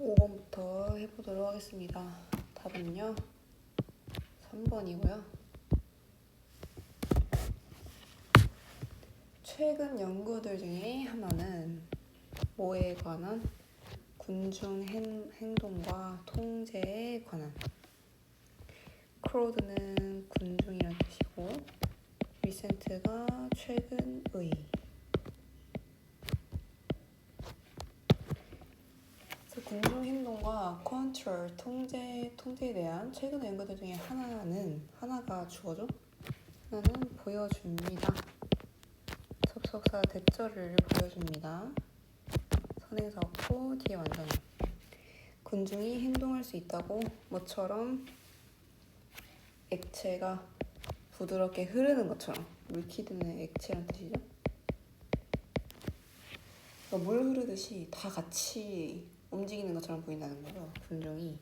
5번부터 해보도록 하겠습니다. 답은요 3번이고요. 최근 연구들 중에 하나는 뭐에 관한? 군중 행동과 통제에 관한. 크로드는 군중이라는 뜻이고 리센트가 최근의. 군중 행동과 컨트롤, 통제에 대한 최근 연구들 중에 하나가 주어죠. 하나는 보여줍니다. 접속사 대절을 보여줍니다. 선행사 없고 뒤에 완전어. 군중이 행동할 수 있다고 뭐처럼? 액체가 부드럽게 흐르는 것처럼. 물키드는 액체란 뜻이죠. 그러니까 물 흐르듯이 다 같이 움직이는 것처럼 보인다는 거죠, 군중이.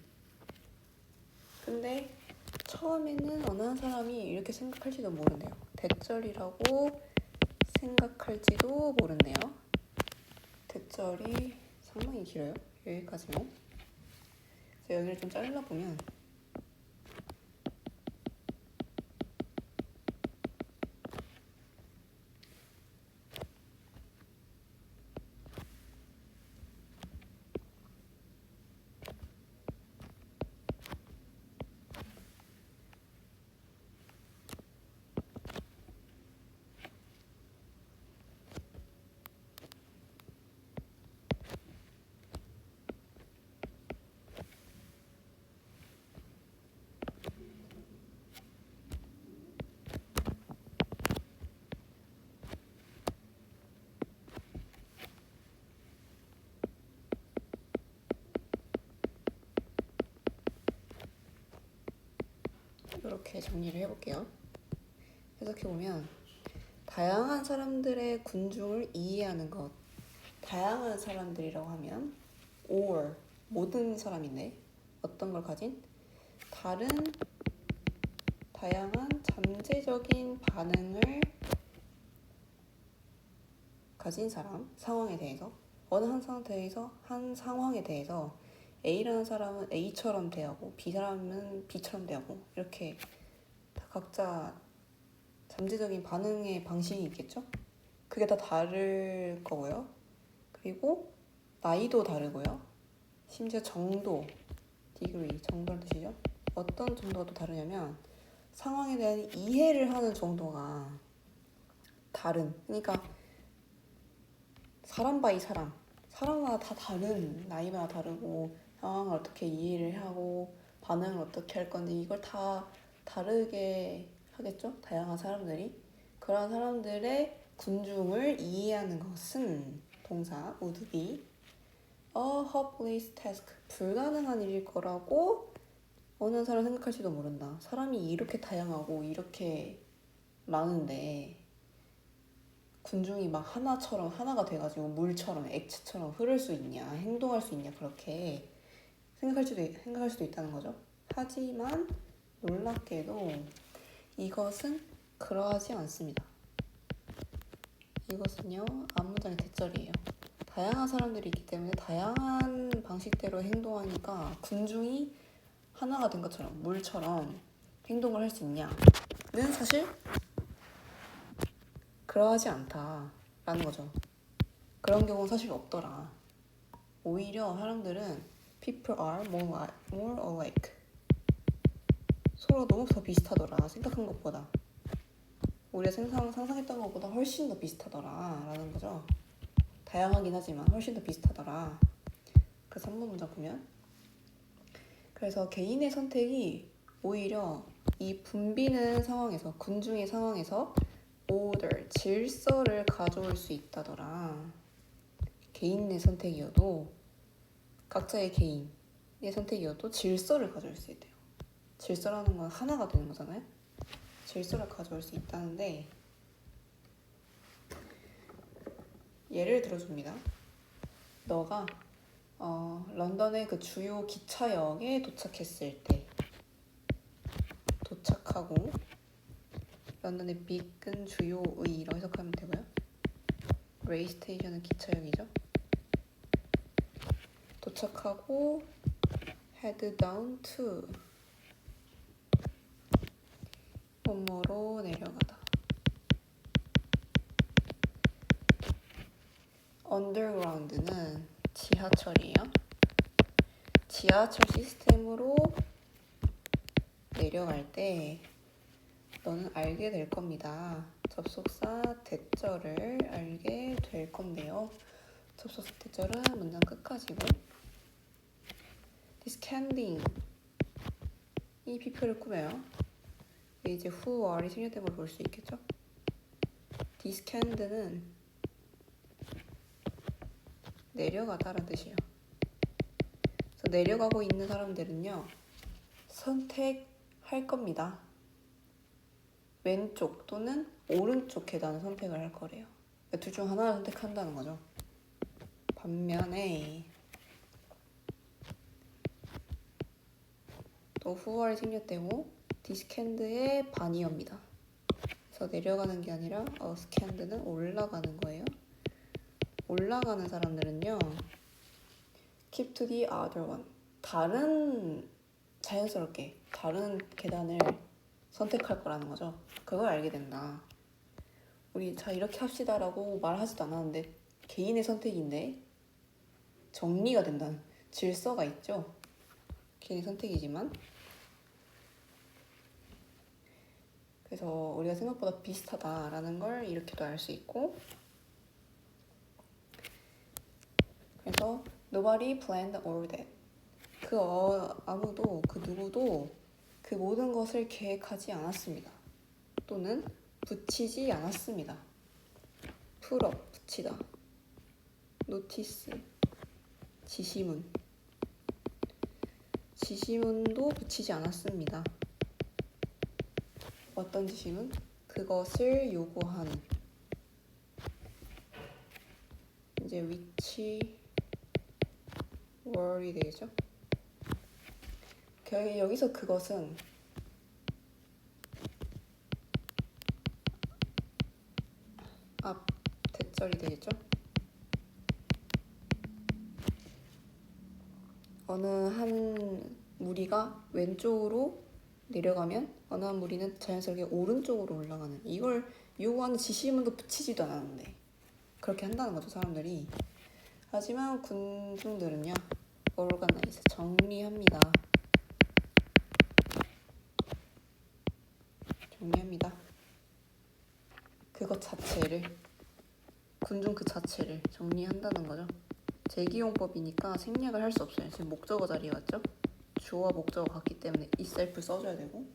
근데 처음에는 어느 한 사람이 이렇게 생각할지도 모른대요. 대절이라고 생각할지도 모른대요. 대절이 상당히 길어요. 여기까지만. 그래서 여기를 좀 잘라보면 이렇게 정리를 해볼게요. 해석해보면 다양한 사람들의 군중을 이해하는 것. 다양한 사람들이라고 하면 or 모든 사람인데 어떤 걸 가진? 다양한 잠재적인 반응을 가진 사람, 상황에 대해서. 어느 한 상황에 대해서 A라는 사람은 A처럼 대하고 B 사람은 B처럼 대하고 이렇게 다 각자 잠재적인 반응의 방식이 있겠죠? 그게 다 다를 거고요. 그리고 나이도 다르고요. 심지어 정도, degree, 정도라는 뜻이죠. 어떤 정도가 또 다르냐면 상황에 대한 이해를 하는 정도가 다른. 그러니까 사람 바이 사람마다 다 다른, 나이마다 다르고 상황을 어떻게 이해를 하고 반응을 어떻게 할 건데 이걸 다 다르게 하겠죠? 다양한 사람들이. 그런 사람들의 군중을 이해하는 것은 동사 would be a hopeless task. 불가능한 일일 거라고 어느 사람 생각할지도 모른다. 사람이 이렇게 다양하고 이렇게 많은데 군중이 막 하나가 돼가지고 물처럼 액체처럼 흐를 수 있냐, 행동할 수 있냐, 그렇게 생각할 수도 있다는 거죠. 하지만 놀랍게도 이것은 그러하지 않습니다. 이것은요, 앞문장의 대절이에요. 다양한 사람들이 있기 때문에 다양한 방식대로 행동하니까 군중이 하나가 된 것처럼 물처럼 행동을 할 수 있냐는 사실 그러하지 않다라는 거죠. 그런 경우는 사실 없더라. 오히려 사람들은 people are more alike. 서로 너무 더 비슷하더라. 생각한 것보다. 우리가 상상했던 것보다 훨씬 더 비슷하더라 라는 거죠. 다양하긴 하지만 훨씬 더 비슷하더라. 그래서 3번 문장 보면 그래서 개인의 선택이 오히려 이 붐비는 상황에서 군중의 상황에서 order, 질서를 가져올 수 있다더라. 개인의 선택이어도 각자의 개인의 선택이어도 질서를 가져올 수 있대요. 질서라는 건 하나가 되는 거잖아요. 질서를 가져올 수 있다는데 예를 들어줍니다. 너가 런던의 그 주요 기차역에 도착했을 때 도착하고 런던의 빅은 주요의라고 해석하면 되고요. 레이 스테이션은 기차역이죠. 도착하고 head down to 뭐뭐로 내려가다. underground는 지하철이에요. 지하철 시스템으로 내려갈 때 너는 알게 될 겁니다. 접속사 대절을 알게 될 건데요. 접속사 대절은 문장 끝까지고 descending 이 비표를 꾸며요. 이제 who, are이 생략된 걸 볼 수 있겠죠? descend는 내려가다라는 뜻이에요. 그래서 내려가고 있는 사람들은요, 선택할 겁니다. 왼쪽 또는 오른쪽 계단을 선택을 할 거래요. 둘 중 하나를 선택한다는 거죠. 반면에 또 후월이 생략되고 디스캔드의 반이어입니다. 그래서 내려가는 게 아니라 어스캔드는 올라가는 거예요. 올라가는 사람들은요, keep to the other one. 자연스럽게 다른 계단을 선택할 거라는 거죠. 그걸 알게 된다. 우리 자 이렇게 합시다라고 말하지도 않았는데 개인의 선택인데 정리가 된다는 질서가 있죠. 개인의 선택이지만 그래서 우리가 생각보다 비슷하다라는 걸 이렇게도 알 수 있고 그래서 nobody planned all that. 아무도 그 누구도 그 모든 것을 계획하지 않았습니다. 또는 붙이지 않았습니다. put up, 붙이다. notice, 지시문. 지시문도 붙이지 않았습니다. 어떤 지시문? 그것을 요구하는. 이제 which word이 되겠죠? 여기서 그것은 앞 대절이 되겠죠? 어느 한 무리가 왼쪽으로 내려가면 어느 한 무리는 자연스럽게 오른쪽으로 올라가는 이걸 요구하는 지시문도 붙이지도 않았는데 그렇게 한다는 거죠, 사람들이. 하지만 군중들은요, organize, 정리합니다. 그것 자체를, 군중 그 자체를 정리한다는 거죠. 제기용법이니까 생략을 할 수 없어요. 지금 목적어 자리에 왔죠? 주어와 목적어가 같기 때문에 itself를 써줘야 되고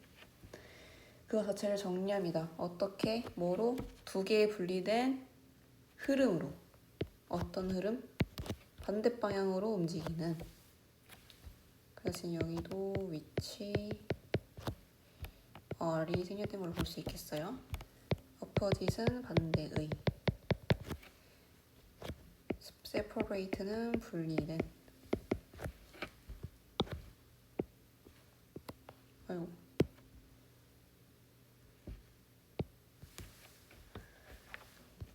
그것 자체를 정리합니다. 어떻게? 뭐로? 두 개의 분리된 흐름으로. 어떤 흐름? 반대 방향으로 움직이는. 그래서 여기도 which are이 생략된 걸 볼 수 있겠어요. opposite은 반대의, separate는 분리된. 아이고.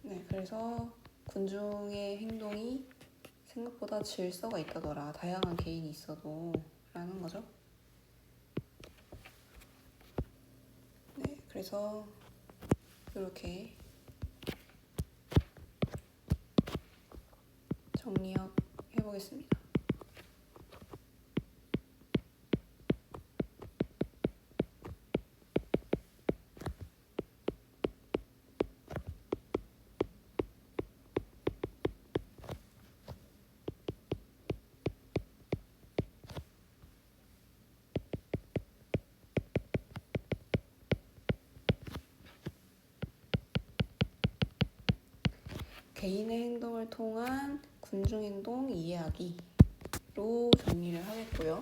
네, 그래서 군중의 행동이 생각보다 질서가 있다더라. 다양한 개인이 있어도 라는 거죠. 네, 그래서 이렇게 정리해보겠습니다. 개인의 행동을 통한 군중행동 이해하기로 정리를 하겠고요.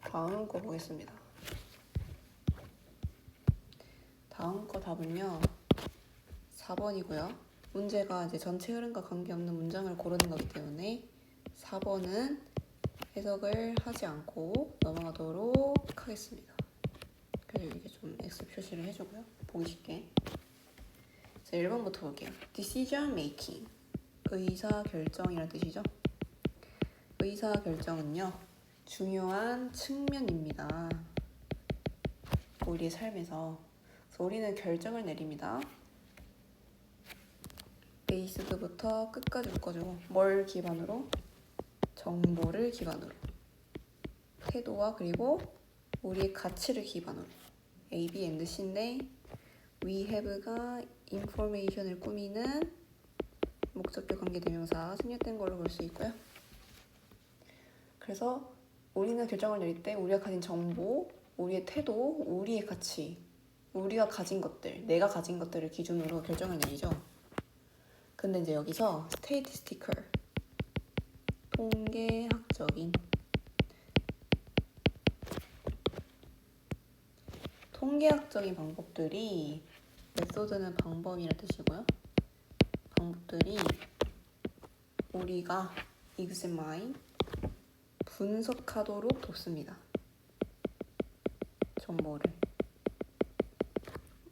다음 거 보겠습니다. 다음 거 답은요, 4번이고요. 문제가 이제 전체 흐름과 관계없는 문장을 고르는 거기 때문에 4번은 해석을 하지 않고 넘어가도록 하겠습니다. 그래서 이게 좀 X 표시를 해주고요. 보기 쉽게. 자, 1번부터 볼게요. decision making, 의사 결정이라는 뜻이죠. 의사결정은요, 중요한 측면입니다. 우리의 삶에서. 그래서 우리는 결정을 내립니다. 베이스드부터 끝까지 묶어주고, 뭘 기반으로? 정보를 기반으로. 태도와 그리고 우리의 가치를 기반으로. A, B, and C인데 we have가 information을 꾸미는 목적격 관계대명사 생략된 걸로 볼 수 있고요. 그래서 우리는 결정을 내릴 때 우리가 가진 정보, 우리의 태도, 우리의 가치, 우리가 가진 것들, 내가 가진 것들을 기준으로 결정을 내리죠. 근데 이제 여기서 statistical, 통계학적인 방법들이, 메소드는 방법이라는 뜻이고요. 방법들이 우리가 examine, 분석하도록 돕습니다. 정보를.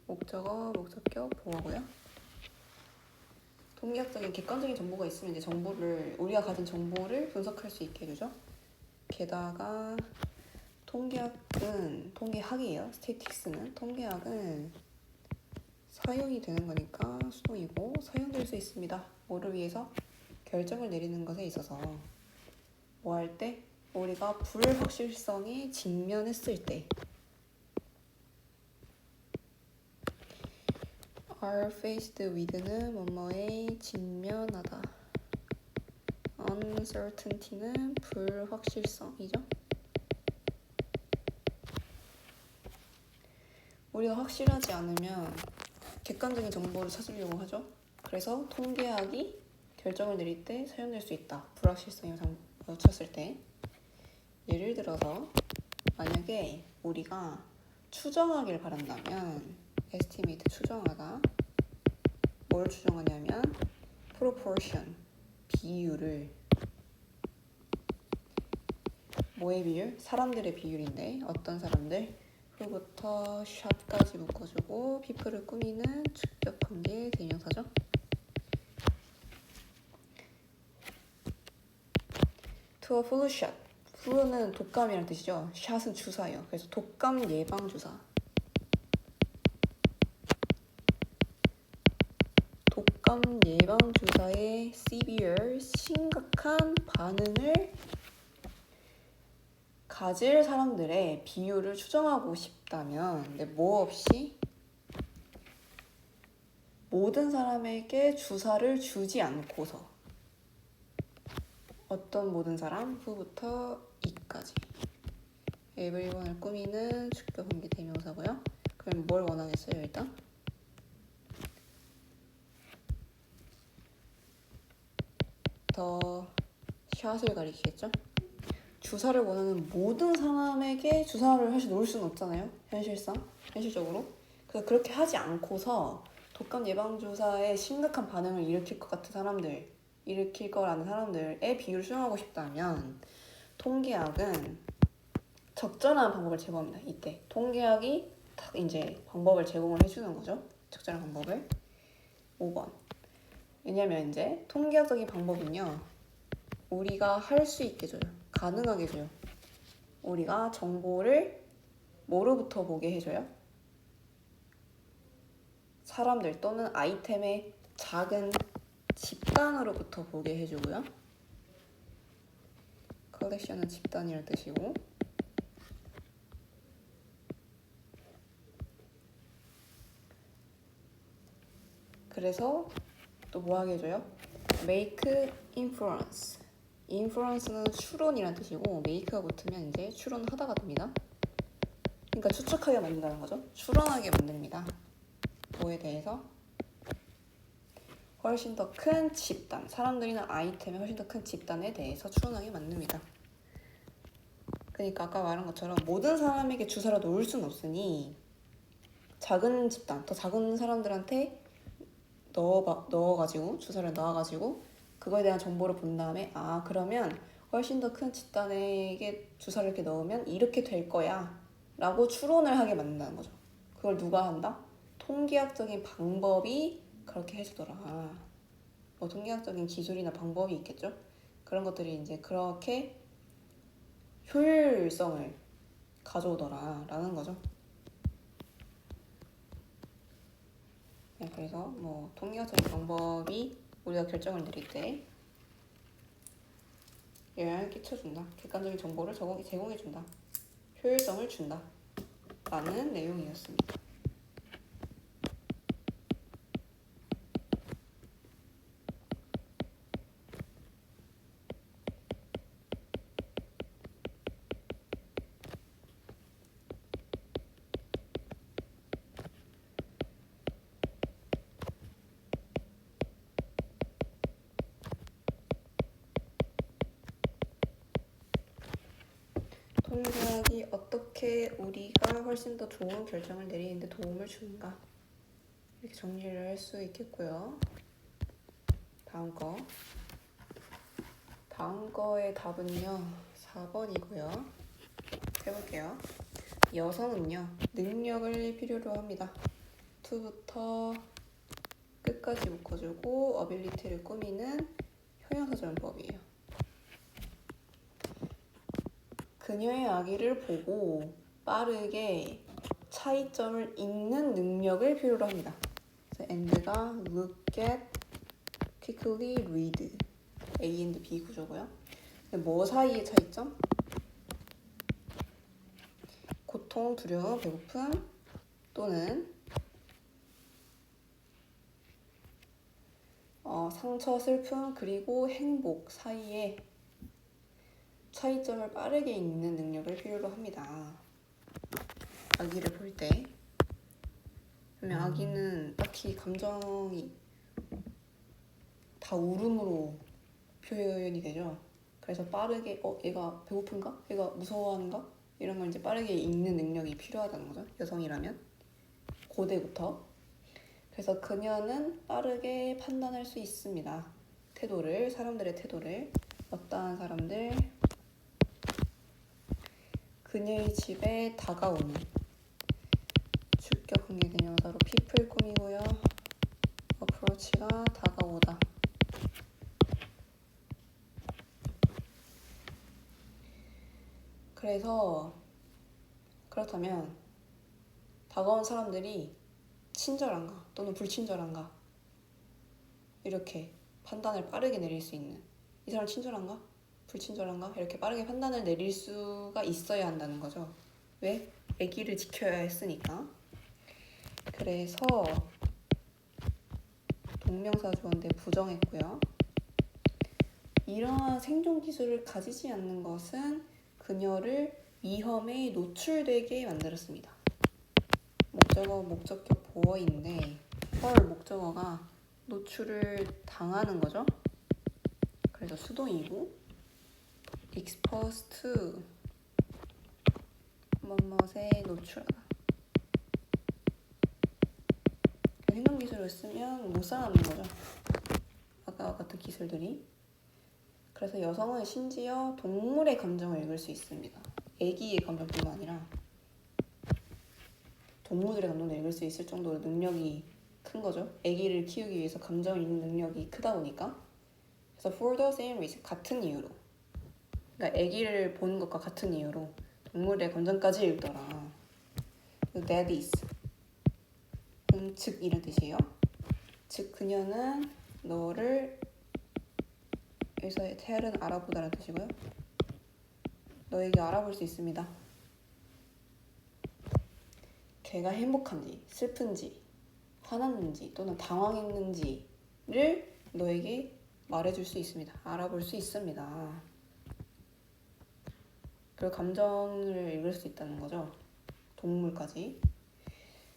목적어, 목적격, 보어고요. 통계학적인 객관적인 정보가 있으면 이제 우리가 가진 정보를 분석할 수 있게 해주죠. 게다가 통계학이에요. 스태틱스는. 통계학은 사용이 되는 거니까 수동이고 사용될 수 있습니다. 뭐를 위해서? 결정을 내리는 것에 있어서. 뭐 할 때? 우리가 불확실성에 직면했을 때. are faced with는 뭐뭐에 직면하다. uncertainty는 불확실성이죠. 우리가 확실하지 않으면 객관적인 정보를 찾으려고 하죠. 그래서 통계학이 결정을 내릴 때 사용될 수 있다. 불확실성이 쳤을 때. 예를 들어서 만약에 우리가 추정하길 바란다면 estimate, 추정하다. 뭘 추정하냐면 proportion, 비율을. 뭐의 비율? 사람들의 비율인데 어떤 사람들? who부터 shot까지 묶어주고 people을 꾸미는 주격관계 대명사죠. to a flu shot. flu는 독감이라는 뜻이죠. shot은 주사예요. 그래서 독감 예방 주사. 독감 예방 주사의 severe, 심각한 반응을 가질 사람들의 비율을 추정하고 싶다면, 근데 뭐 없이 모든 사람에게 주사를 주지 않고서, 어떤 모든 사람, who부터 이까지 everyone을 꾸미는 주격관계 대명사고요. 그럼 뭘 원하겠어요? 일단 더 샷을 가리키겠죠. 주사를 원하는 모든 사람에게 주사를 사실 놓을 수는 없잖아요. 현실적으로. 그래서 그렇게 하지 않고서 독감 예방주사에 심각한 반응을 일으킬 것 같은 사람들, 일으킬 거라는 사람들의 비율을 수정하고 싶다면 통계학은 적절한 방법을 제공합니다. 이때 통계학이 딱 이제 방법을 제공을 해주는 거죠. 적절한 방법을. 5번. 왜냐면 이제 통계학적인 방법은요, 우리가 할 수 있게 해줘요. 가능하게 해줘요. 우리가 정보를 뭐로부터 보게 해줘요? 사람들 또는 아이템의 작은 집단으로부터 보게 해주고요. 컬렉션은 집단이라는 뜻이고, 그래서 또 뭐 하게 해줘요? make inference. inference는 추론이라는 뜻이고 make가 붙으면 이제 추론하다가 됩니다. 그러니까 추측하게 만든다는 거죠. 추론하게 만듭니다. 뭐에 대해서? 훨씬 더 큰 집단, 사람들이나 아이템의 훨씬 더 큰 집단에 대해서 추론하게 만듭니다. 그러니까 아까 말한 것처럼 모든 사람에게 주사를 놓을 수는 없으니 작은 집단, 더 작은 사람들한테 주사를 넣어가지고 그거에 대한 정보를 본 다음에 그러면 훨씬 더 큰 집단에게 주사를 이렇게 넣으면 이렇게 될 거야 라고 추론을 하게 만든다는 거죠. 그걸 누가 한다? 통계학적인 방법이 그렇게 해주더라. 뭐 통계학적인 기술이나 방법이 있겠죠. 그런 것들이 이제 그렇게 효율성을 가져오더라라는 거죠. 네, 그래서 뭐 통계학적인 방법이 우리가 결정을 내릴 때 영향을 끼쳐준다. 객관적인 정보를 제공해준다. 효율성을 준다. 라는 내용이었습니다. 통계학이 어떻게 우리가 훨씬 더 좋은 결정을 내리는데 도움을 주는가, 이렇게 정리를 할 수 있겠고요. 다음 거의 답은요 4번이고요. 해볼게요. 여성은요 능력을 필요로 합니다. to부터 끝까지 묶어주고 ability를 꾸미는 형용사전법이에요. 그녀의 아기를 보고 빠르게 차이점을 읽는 능력을 필요로 합니다. 그래서 and가 look at, quickly read, A and B 구조고요. 근데 뭐 사이의 차이점? 고통, 두려움, 배고픔 또는 상처, 슬픔 그리고 행복 사이에 차이점을 빠르게 읽는 능력을 필요로 합니다. 아기를 볼 때. 그러면 아기는 딱히 감정이 다 울음으로 표현이 되죠. 그래서 빠르게 얘가 배고픈가? 얘가 무서워하는가? 이런 걸 이제 빠르게 읽는 능력이 필요하다는 거죠. 여성이라면 고대부터. 그래서 그녀는 빠르게 판단할 수 있습니다. 사람들의 태도를. 어떠한 사람들? 그녀의 집에 다가오는. 주격 관계대명사로 people 꾸미고요. approach가 다가오다. 그래서 그렇다면 다가온 사람들이 친절한가 또는 불친절한가 이렇게 판단을 빠르게 내릴 수 있는, 이 사람 친절한가? 불친절한가? 이렇게 빠르게 판단을 내릴 수가 있어야 한다는 거죠. 왜? 아기를 지켜야 했으니까. 그래서 동명사 주어인데 부정했고요. 이러한 생존 기술을 가지지 않는 것은 그녀를 위험에 노출되게 만들었습니다. 목적격 보어인데 목적어가 노출을 당하는 거죠. 그래서 수동이고 exposed to 뭐뭐에 노출하다. 생존 기술을 쓰면 못 살아남는 거죠. 아까 같은 기술들이. 그래서 여성은 심지어 동물의 감정을 읽을 수 있습니다. 애기의 감정뿐만 아니라 동물들의 감정도 읽을 수 있을 정도로 능력이 큰 거죠. 애기를 키우기 위해서 감정을 읽는 능력이 크다 보니까. 그래서 for the same reason, 같은 이유로, 그러니까 애기를 보는 것과 같은 이유로 동물의 감정까지 읽더라. that is, 즉 이런 뜻이에요. 즉 그녀는 너를, 여기서의 tell은 알아보다라는 뜻이고요. 너에게 알아볼 수 있습니다. 걔가 행복한지, 슬픈지, 화났는지 또는 당황했는지를 너에게 말해줄 수 있습니다. 알아볼 수 있습니다. 그리고 감정을 읽을 수 있다는 거죠. 동물까지.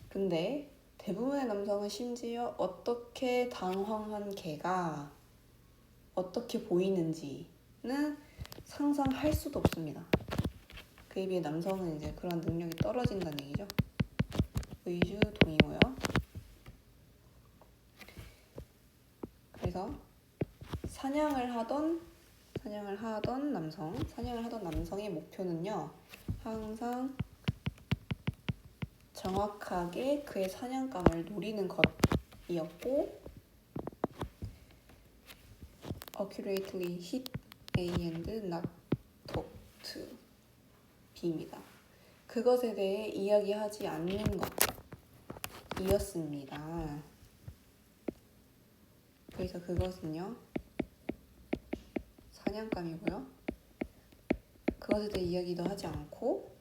근데 대부분의 남성은 심지어 어떻게 당황한 걔가 어떻게 보이는지는 상상할 수도 없습니다. 그에 비해 남성은 이제 그런 능력이 떨어진다는 얘기죠. 의주 동이고요. 그래서 사냥을 하던 남성의 목표는요, 항상 정확하게 그의 사냥감을 노리는 것이었고, accurately hit A and not talk to B입니다. 그것에 대해 이야기하지 않는 것이었습니다. 그래서 그것은요, 사냥감이고요. 그것에 대해 이야기도 하지 않고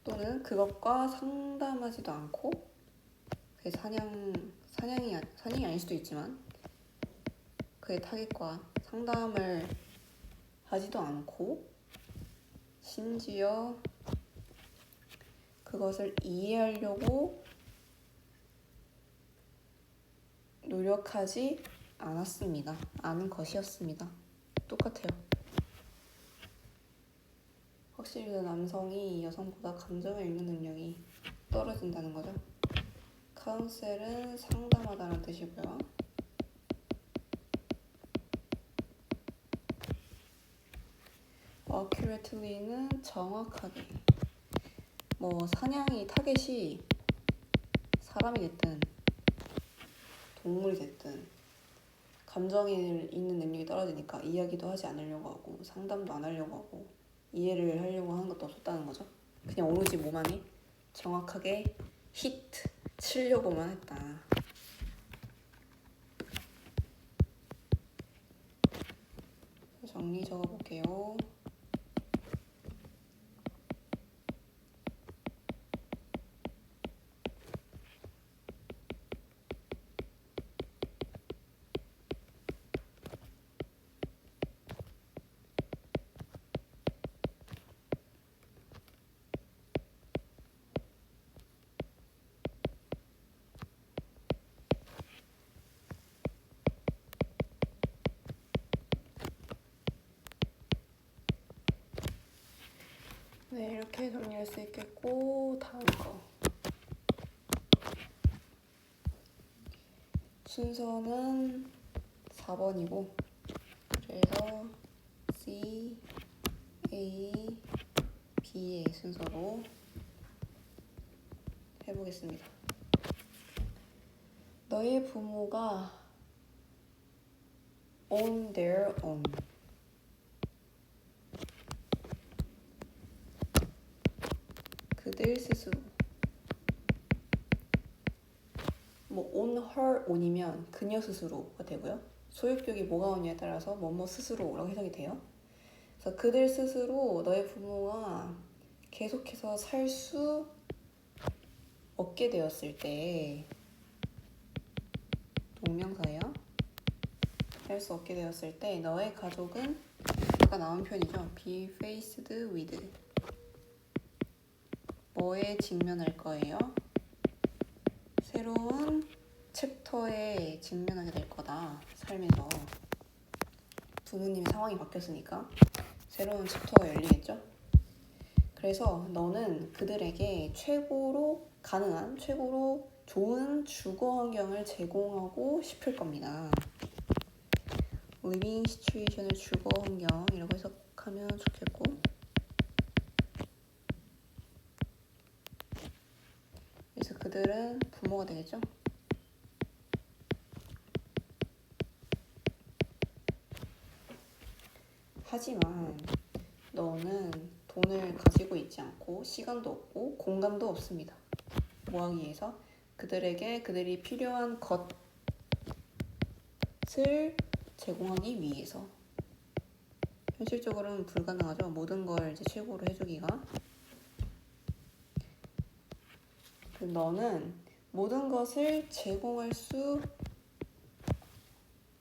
또는 그것과 상담하지도 않고 그게 사냥이 아닐 수도 있지만 그의 타겟과 상담을 하지도 않고 심지어 그것을 이해하려고 노력하지 않았습니다. 아는 것이었습니다. 똑같아요. 확실히 남성이 여성보다 감정을 읽는 능력이 떨어진다는 거죠. 카운셀은 상담하다는 뜻이고요. accurately는 정확하게. 사냥이 타겟이 사람이 됐든 동물이 됐든 감정을 읽는 능력이 떨어지니까 이야기도 하지 않으려고 하고 상담도 안 하려고 하고 이해를 하려고 하는 것도 없었다는 거죠. 그냥 오로지 뭐만이 정확하게 히트 치려고만 했다. 정리 적어볼게요. 네, 이렇게 정리할 수 있겠고 다음 거 순서는 4번이고 그래서 C, A, B의 순서로 해보겠습니다. 너의 부모가 on their own 그들 스스로 on her on이면 그녀 스스로가 되고요. 소유격이 뭐가 오냐에 따라서 뭐뭐 스스로라고 해석이 돼요. 그래서 그들 스스로 너의 부모가 계속해서 살 수 없게 되었을 때 동명사예요. 살 수 없게 되었을 때 너의 가족은 아까 나온 표현이죠. be faced with 뭐에 직면할 거예요? 새로운 챕터에 직면하게 될 거다. 삶에서 부모님의 상황이 바뀌었으니까 새로운 챕터가 열리겠죠. 그래서 너는 그들에게 최고로 가능한 최고로 좋은 주거 환경을 제공하고 싶을 겁니다. living situation을 주거 환경이라고 해석하면 좋겠고 그래서 그들은 부모가 되겠죠. 하지만 너는 돈을 가지고 있지 않고 시간도 없고 공간도 없습니다. 뭐 하기 위해서? 그들에게 그들이 필요한 것을 제공하기 위해서. 현실적으로는 불가능하죠. 모든 걸 이제 최고로 해주기가. 너는 모든 것을 제공할 수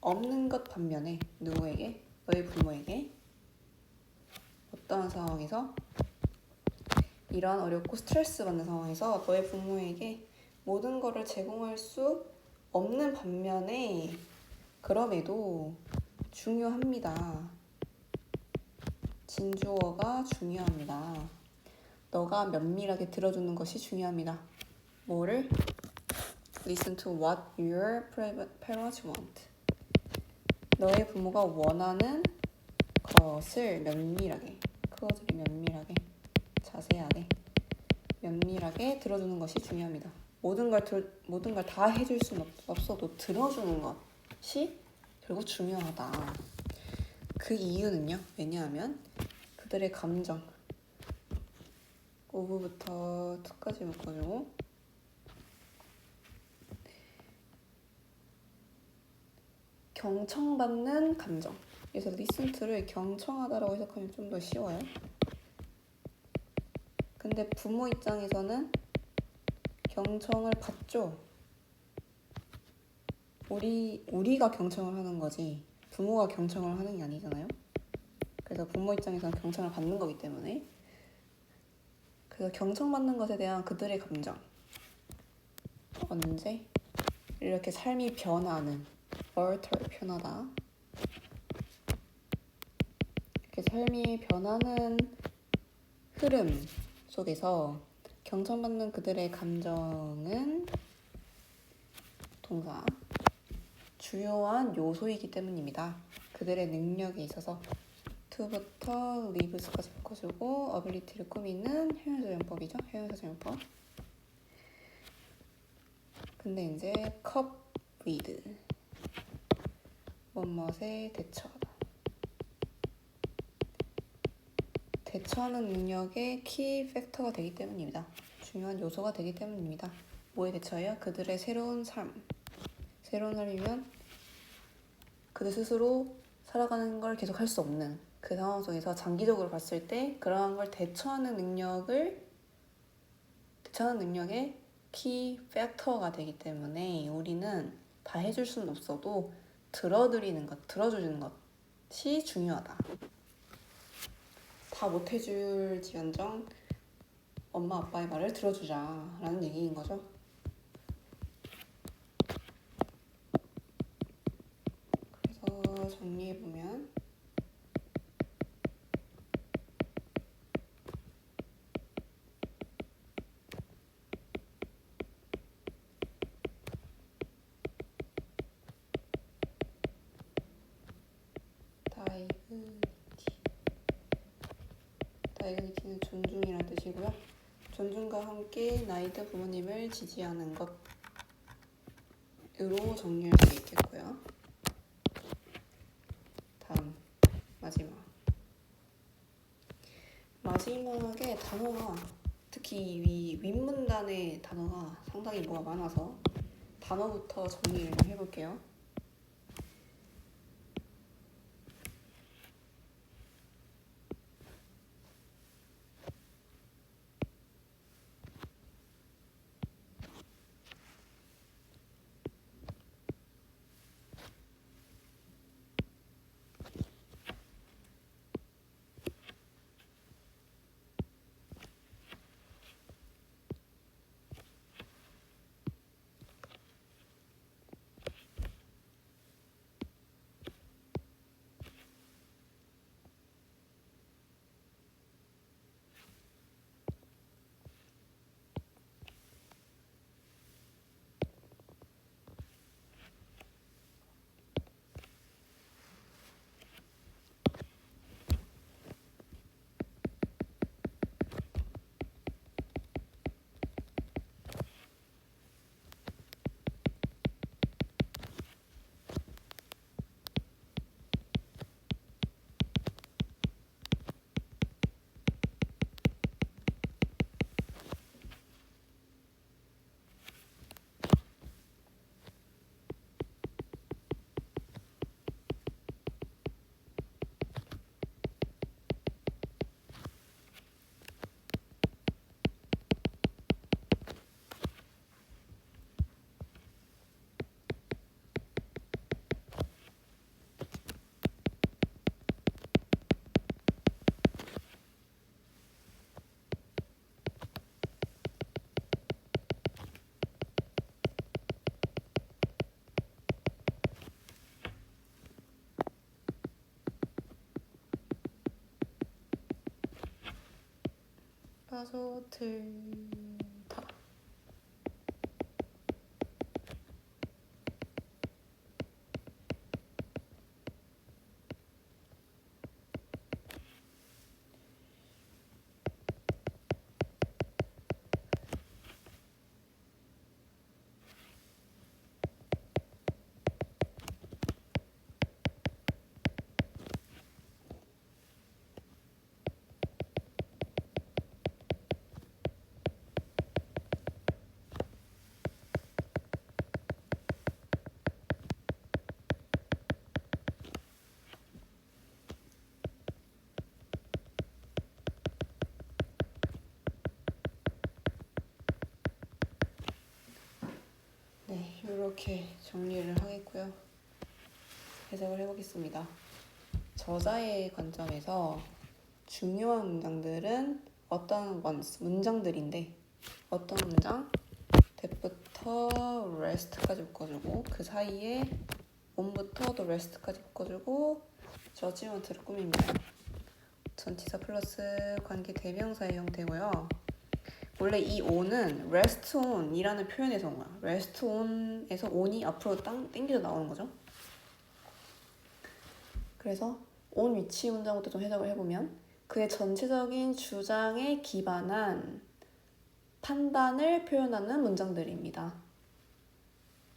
없는 것 반면에 누구에게? 너의 부모에게 어떠한 상황에서? 이러한 어렵고 스트레스 받는 상황에서 너의 부모에게 모든 것을 제공할 수 없는 반면에 그럼에도 중요합니다. 진주어가 중요합니다. 너가 면밀하게 들어주는 것이 중요합니다. 뭐를? Listen to what your parents want. 너의 부모가 원하는 것을 면밀하게, 그것을 면밀하게, 자세하게, 면밀하게 들어주는 것이 중요합니다. 모든 걸 다 해줄 수는 없어도 들어주는 것이 결국 중요하다. 그 이유는요. 왜냐하면 그들의 감정 5부부터 2까지 묶어주고 경청받는 감정. 그래서 listen to를 경청하다라고 해석하면 좀 더 쉬워요. 근데 부모 입장에서는 경청을 받죠. 우리가 경청을 하는 거지 부모가 경청을 하는 게 아니잖아요. 그래서 부모 입장에서는 경청을 받는 거기 때문에 그래서 경청받는 것에 대한 그들의 감정 언제 이렇게 삶이 변하는 alter 변하다 이렇게 삶이 변하는 흐름 속에서 경청받는 그들의 감정은 동사 주요한 요소이기 때문입니다. 그들의 능력에 있어서 to부터 lives까지 바꿔주고 ability를 꾸미는 형용사정법이죠. 형용사정법. 근데 이제 cope with 뭐뭐에 대처하다. 대처하는 능력의 키 팩터가 되기 때문입니다. 중요한 요소가 되기 때문입니다. 뭐에 대처해요? 그들의 새로운 삶. 새로운 삶이면 그들 스스로 살아가는 걸 계속 할 수 없는 그 상황 속에서 장기적으로 봤을 때 그러한 걸 대처하는 능력의 키 팩터가 되기 때문에 우리는 다 해줄 수는 없어도 들어주는 것이 중요하다. 다 못해줄지언정 엄마 아빠의 말을 들어주자라는 얘기인 거죠. 그래서 정리해보면 다이그니티는 존중이라는 뜻이고요. 존중과 함께 나이드 부모님을 지지하는 것으로 정리할 수 있겠고요. 다음 마지막에 단어가 특히 이 윗문단의 단어가 상당히 뭐가 많아서 단어부터 정리를 좀 해볼게요. 빠져들다. 이렇게 정리를 하겠고요. 해석을 해보겠습니다. 저자의 관점에서 중요한 문장들은 어떤 문장들인데 어떤 문장? that부터 rest까지 묶어주고 그 사이에 on부터 또 rest까지 묶어주고 judgment를 꾸밉니다. 전치사 플러스 관계 대명사의 형태고요. 원래 이 on은 rest on이라는 표현에서 온 거야. rest on에서 on이 앞으로 당겨져 나오는 거죠. 그래서 on 위치 문장부터 좀 해석을 해보면 그의 전체적인 주장에 기반한 판단을 표현하는 문장들입니다.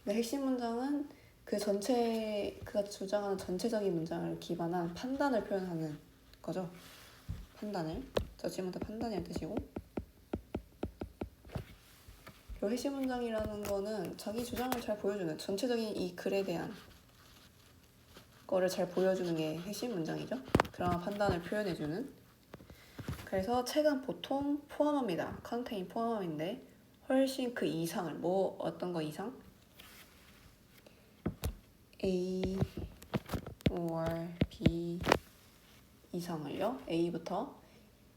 근데 핵심 문장은 그가 주장하는 전체적인 문장을 기반한 판단을 표현하는 거죠. 판단을. 저지먼트 판단이라는 뜻이고. 그리고 핵심 문장이라는 거는 자기 주장을 잘 보여주는 전체적인 이 글에 대한 거를 잘 보여주는 게 핵심 문장이죠. 그런 판단을 표현해주는. 그래서 책은 보통 포함합니다. contain 포함인데 훨씬 그 이상을 어떤 거 이상? A or B 이상을요. A부터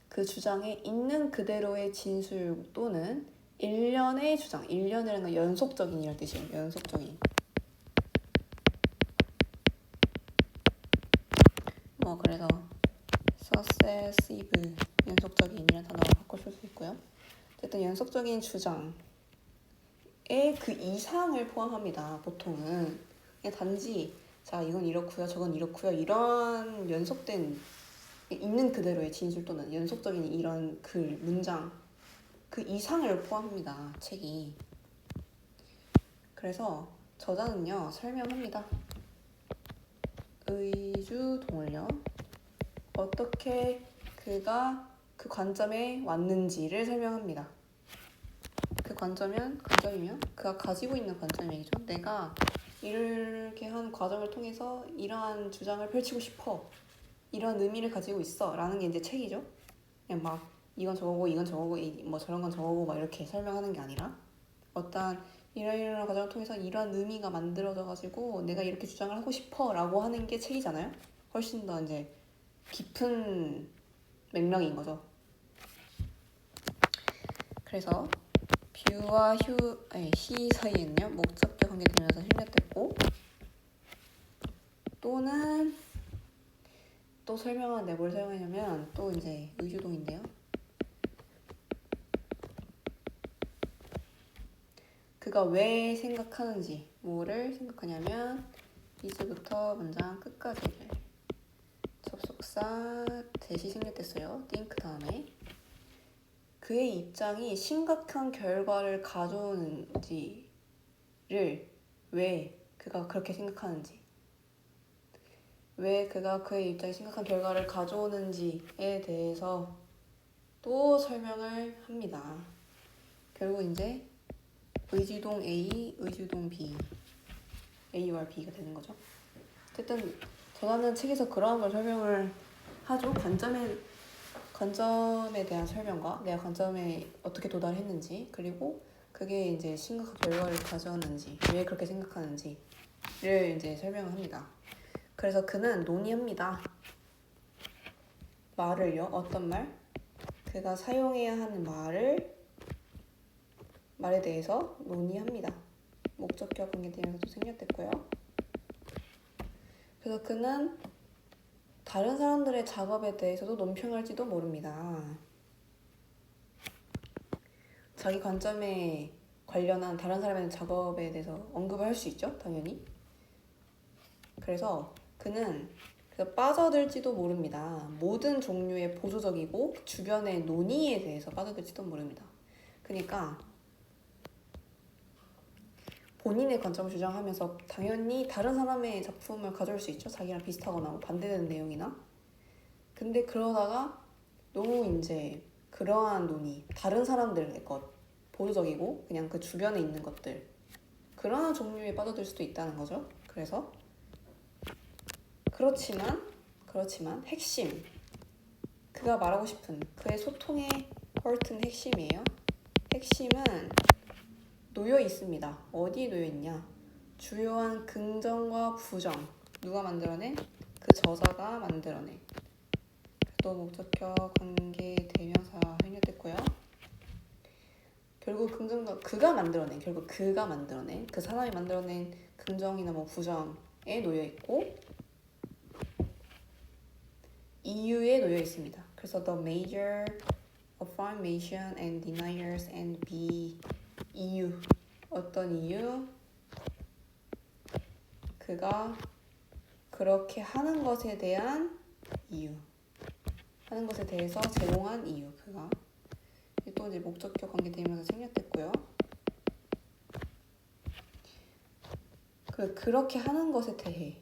그 주장에 있는 그대로의 진술 또는 일련의 주장. 일련이라는 건 연속적인이라는 뜻이에요. 연속적인. 그래서 successive 연속적인이라는 단어로 바꿔줄 수 있고요. 어쨌든 연속적인 주장에 그 이상을 포함합니다. 보통은 그냥 단지 자 이건 이렇고요, 저건 이렇고요 이런 연속된 있는 그대로의 진술 또는 연속적인 이런 글, 문장 그 이상을 포함합니다. 책이. 그래서 저자는요 설명합니다. 의주동을요 어떻게 그가 그 관점에 왔는지를 설명합니다. 그 관점이면 그가 가지고 있는 관점이죠. 내가 이렇게 한 과정을 통해서 이러한 주장을 펼치고 싶어. 이런 의미를 가지고 있어. 라는 게 이제 책이죠. 그냥 막 이건 저거고 이건 저거고 뭐 저런 건 저거고 막 이렇게 설명하는 게 아니라 어떤 이런 과정을 통해서 이런 의미가 만들어져가지고 내가 이렇게 주장을 하고 싶어 라고 하는 게 책이잖아요. 훨씬 더 이제 깊은 맥락인 거죠. 그래서 뷰와 시 사이에는요 목적격 관계 되면서 생략됐고 또는 또 설명하는데 뭘 사용하냐면 또 이제 의주동인데요. 그가 왜 생각하는지 뭐를 생각하냐면 is부터 문장 끝까지를 접속사 대시 생략됐어요. think 다음에 그의 입장이 심각한 결과를 가져오는지를 왜 그가 그렇게 생각하는지 왜 그가 그의 입장이 심각한 결과를 가져오는지에 대해서 또 설명을 합니다. 결국 이제 의주동 A, 의주동 B A와 B가 되는 거죠. 어쨌든 저자는 책에서 그러한 걸 설명을 하죠. 관점에 대한 설명과 내가 관점에 어떻게 도달했는지 그리고 그게 이제 심각한 결과를 가져왔는지 왜 그렇게 생각하는지를 이제 설명을 합니다. 그래서 그는 논의합니다. 말을요. 어떤 말? 그가 사용해야 하는 말에 대해서 논의합니다. 목적격 관계되면서도 생략됐고요. 그래서 그는 다른 사람들의 작업에 대해서도 논평할지도 모릅니다. 자기 관점에 관련한 다른 사람의 작업에 대해서 언급을 할 수 있죠, 당연히. 그래서 그는 빠져들지도 모릅니다. 모든 종류의 보조적이고 주변의 논의에 대해서 빠져들지도 모릅니다. 그러니까 본인의 관점을 주장하면서 당연히 다른 사람의 작품을 가져올 수 있죠. 자기랑 비슷하거나 뭐 반대되는 내용이나. 근데 그러다가 너무 이제 그러한 논의, 다른 사람들의 것, 보조적이고 그냥 그 주변에 있는 것들 그러한 종류에 빠져들 수도 있다는 거죠. 그래서 그렇지만 핵심 그가 말하고 싶은 그의 소통의 헐튼 핵심이에요. 핵심은 놓여 있습니다. 어디에 놓여 있냐? 주요한 긍정과 부정 누가 만들어낸? 그 저자가 만들어낸. 또 목적격, 관계, 대명사 생략됐고요. 결국 긍정과 그가 만들어낸, 그 사람이 만들어낸 긍정이나 뭐 부정에 놓여 있고 이유에 놓여 있습니다. 그래서 the major affirmation and deniers and B 이유 어떤 이유 그가 그렇게 하는 것에 대한 이유 하는 것에 대해서 제공한 이유 그가 또 이제 목적격 관계 대명사 생략됐고요. 그렇게 하는 것에 대해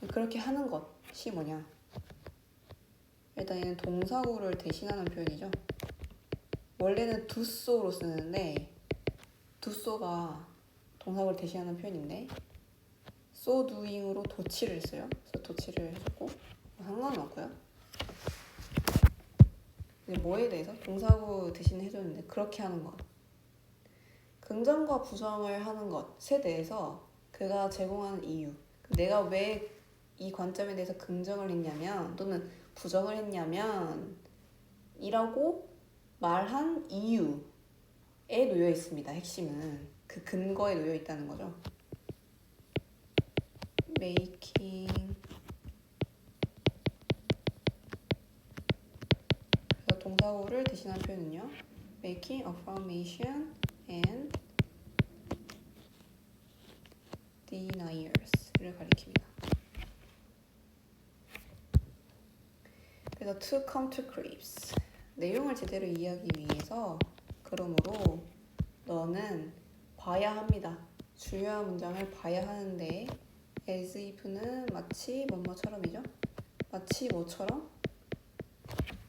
그렇게 하는 것이 뭐냐? 일단 얘는 동사구를 대신하는 표현이죠. 원래는 do so로 쓰는데 do so가 동사구를 대신하는 표현인데 so doing으로 도치를 써요. 그래서 도치를 해줬고 상관은 없고요. 근데 뭐에 대해서? 동사구 대신 해줬는데 그렇게 하는 것 긍정과 부정을 하는 것에 대해서 그가 제공하는 이유 내가 왜 이 관점에 대해서 긍정을 했냐면 또는 부정을 했냐면 이라고 말한 이유에 놓여 있습니다. 핵심은 그 근거에 놓여 있다는 거죠. making 그래서 동사구를 대신한 표현은요. making affirmation and deniers를 가리킵니다. 그래서 to come to grips 내용을 제대로 이해하기 위해서 그러므로 너는 봐야 합니다. 주요한 문장을 봐야 하는데 as if는 마치 뭐뭐처럼이죠. 마치 뭐처럼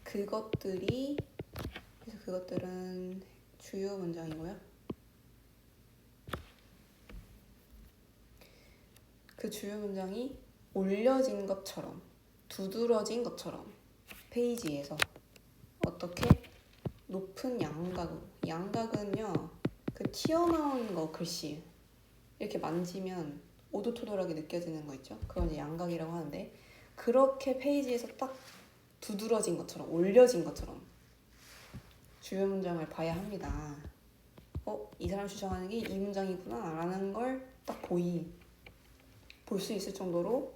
그것들이 그래서 그것들은 주요 문장이고요. 그 주요 문장이 올려진 것처럼 두드러진 것처럼 페이지에서 어떻게 높은 양각은요 그 튀어나온 거 글씨 이렇게 만지면 오도토도하게 느껴지는 거 있죠. 그건 이제 양각이라고 하는데 그렇게 페이지에서 딱 두드러진 것처럼 올려진 것처럼 주요 문장을 봐야 합니다. 이 사람 주장하는 게 이 문장이구나 라는 걸 딱 볼 수 있을 정도로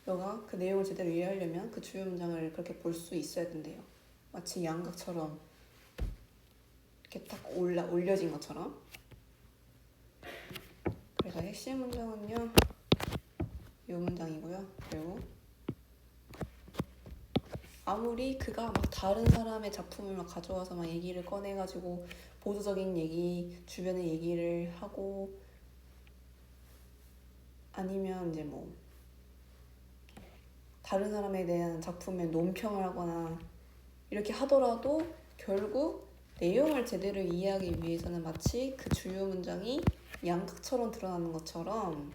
너가 그 내용을 제대로 이해하려면 그 주요 문장을 그렇게 볼 수 있어야 된대요. 마치 양각처럼 이렇게 딱 올려진 것처럼. 그래서 핵심 문장은요 이 문장이고요. 그리고 아무리 그가 막 다른 사람의 작품을 막 가져와서 막 얘기를 꺼내가지고 보수적인 얘기, 주변의 얘기를 하고 아니면 이제 뭐 다른 사람에 대한 작품에 논평을 하거나 이렇게 하더라도 결국 내용을 제대로 이해하기 위해서는 마치 그 주요 문장이 양각처럼 드러나는 것처럼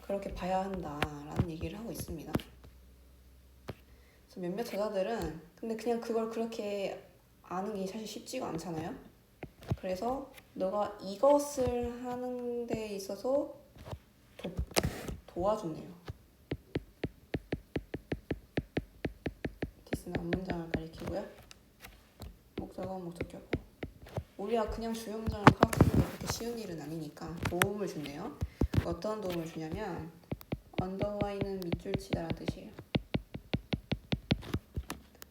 그렇게 봐야 한다라는 얘기를 하고 있습니다. 그래서 몇몇 저자들은 근데 그냥 그걸 그렇게 아는 게 사실 쉽지가 않잖아요. 그래서 너가 이것을 하는 데 있어서 도와주네요. 디스는 앞문장을 가리키고요. 목적어는 목적격고. 우리가 그냥 주요 문장을 파악하는 게 그렇게 쉬운 일은 아니니까 도움을 준대요. 어떤 도움을 주냐면 underline은 밑줄 치다라는 뜻이에요.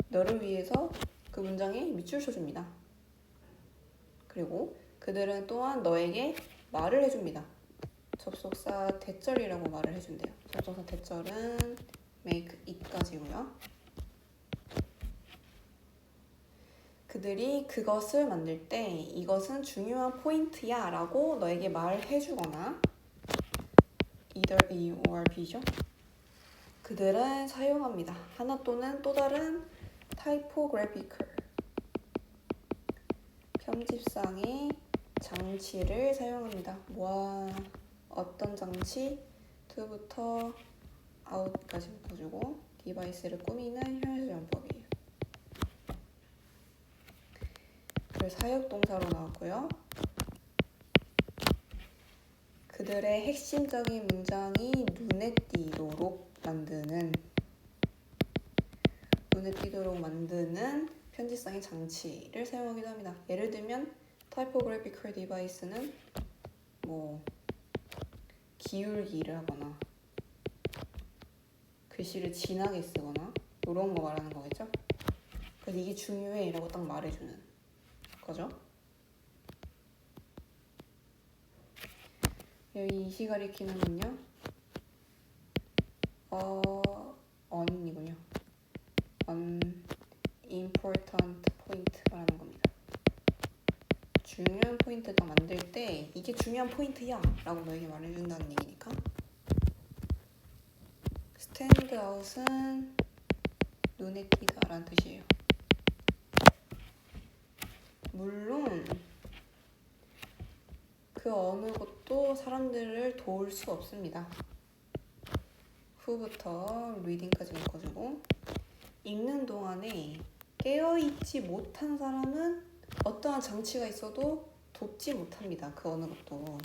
너를 위해서 그 문장에 밑줄 쳐줍니다. 그리고 그들은 또한 너에게 말을 해줍니다. 접속사 대절이라고 말을 해준대요. 접속사 대절은 make it까지고요. 그들이 그것을 만들 때 이것은 중요한 포인트야 라고 너에게 말해주거나 either A or B죠. 그들은 사용합니다. 하나 또는 또 다른 typographical 편집상의 장치를 사용합니다. 어떤 장치? to부터 out까지 묶어주고 디바이스를 꾸미는 현실정법이에요. 그래서 사역동사로 나왔고요. 그들의 핵심적인 문장이 눈에 띄도록 만드는 편집상의 장치를 사용하기도 합니다. 예를 들면 typographical device는 뭐 기울기를 하거나 글씨를 진하게 쓰거나 이런 거 말하는 거겠죠? 그래서 이게 중요해 라고 딱 말해주는 거죠. 여기 이시 가리키는 건요 on이군요. unimportant point 말하는 겁니다. 중요한 포인트 딱 만들 때 이게 중요한 포인트야 라고 너에게 말해준다는 얘기니까. stand out은 눈에 띄다 라는 뜻이에요. 물론 그 어느 것도 사람들을 도울 수 없습니다. who부터 reading까지 묶어주고, 읽는 동안에 깨어있지 못한 사람은 어떠한 장치가 있어도 돕지 못합니다. 그 어느 것도.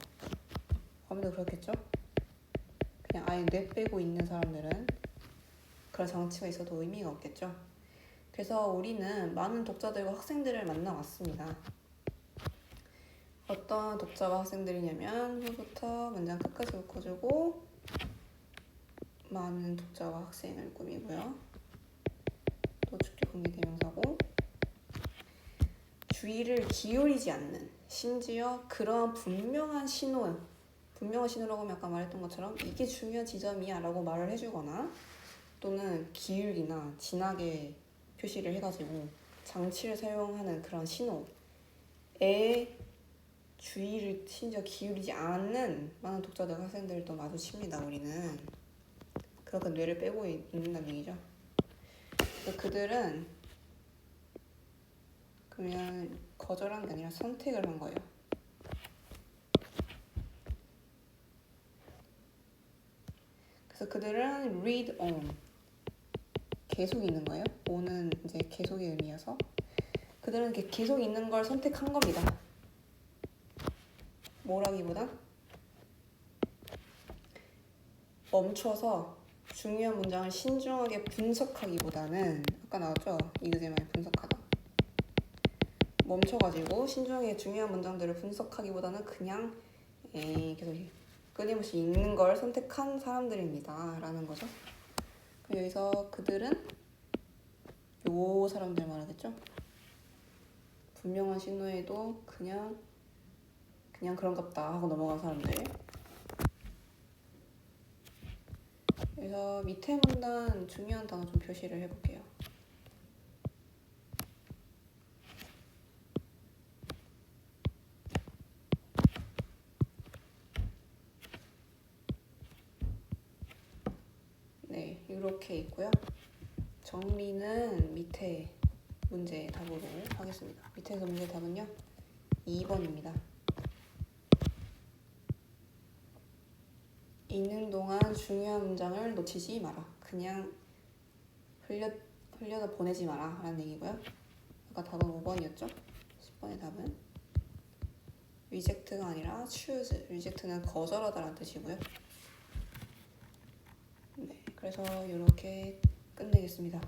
아무래도 그렇겠죠? 그냥 아예 뇌 빼고 있는 사람들은 그런 장치가 있어도 의미가 없겠죠? 그래서 우리는 많은 독자들과 학생들을 만나왔습니다. 어떤 독자와 학생들이냐면 후부터 문장 끝까지 묶어주고 많은 독자와 학생을 꾸미고요. 또 주격 관계대명사고 주의를 기울이지 않는, 심지어 그러한 분명한 신호라고 하면 아까 말했던 것처럼 이게 중요한 지점이야 라고 말을 해주거나 또는 기울기나 진하게 표시를 해가지고 장치를 사용하는 그런 신호에 주의를 심지어 기울이지 않는 많은 독자들 학생들도 마주칩니다. 우리는 그렇게 뇌를 빼고 있는다는 얘기죠. 그들은 그러면 거절한 게 아니라 선택을 한 거예요. 그래서 그들은 read on, 계속 있는 거예요. on은 이제 계속의 의미여서 그들은 계속 있는 걸 선택한 겁니다. 뭐라기보단 멈춰서 중요한 문장을 신중하게 분석하기보다는, 아까 나왔죠? 이그제마의 분석하다. 멈춰가지고 신중하게 중요한 문장들을 분석하기보다는 그냥 계속 끊임없이 읽는 걸 선택한 사람들입니다 라는 거죠. 여기서 그들은 요 사람들 말하겠죠? 분명한 신호에도 그냥 그런갑다 하고 넘어간 사람들. 그래서 밑에 문단 중요한 단어 좀 표시를 해볼게요. 네, 이렇게 있고요. 정리는 밑에 문제 답으로 하겠습니다. 밑에서 문제 답은요 2번입니다. 읽는 동안 중요한 문장을 놓치지 마라. 그냥 흘려다 보내지 마라 라는 얘기고요. 아까 답은 5번이었죠? 10번의 답은 reject가 아니라 choose. reject는 거절하다 라는 뜻이고요. 네, 그래서 이렇게 끝내겠습니다.